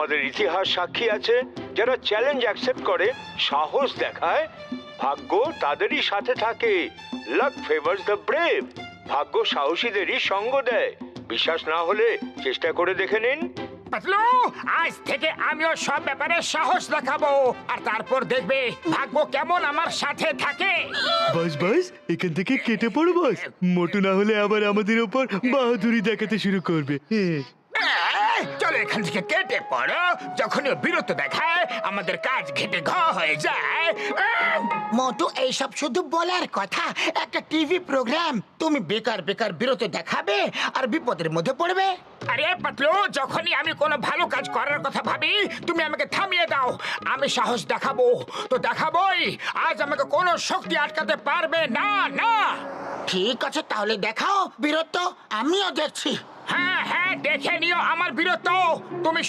আমাদের ইতিহাস সাক্ষী আছে, যারা চ্যালেঞ্জ অ্যাকসেপ্ট করে, সাহস দেখায়, ভাগ্য তাদেরই সাথে থাকে। Lakh favours the brave. ভাগ্য সাহসীদেরই সঙ্গ দেয়। বিশ্বাস না হলে চেষ্টা করে দেখে নিন। পাতলু, আজ থেকে আমিও সব ব্যাপারে সাহস দেখাবো, আর তারপর দেখবে ভাগ্য কেমন আমার সাথে থাকে। বাস বাস, এখান থেকে কেটে পড়ো বস। মোটু না হলে আবার আমাদের ওপর বাহাদুরি দেখাতে শুরু করবে। চলো এখান থেকে কেটে পড়ো। যখনই ও বিরত দেখায় আমাদের কাজ ঘেটে ঘ হয়ে যায়। মোটু এইসব শুধু বলার কথা। একটা টিভি প্রোগ্রাম, তুমি বেকার বেকার বিরত দেখাবে আর বিপদের মধ্যে পড়বে। আরে পাতলু, যখনই আমি কোনো ভালো কাজ করার কথা ভাবি তুমি আমাকে থামিয়ে দাও। আমি সাহস দেখাবো তো দেখাবোই। আজ আমাকে কোনো শক্তি আটকাতে পারবে না। না, ঠিক আছে, তাহলে দেখাও বীরত্ব, আমিও দেখছি। হ্যাঁ হ্যাঁ, দেখে নিও আমার বীরত্ব। তুমি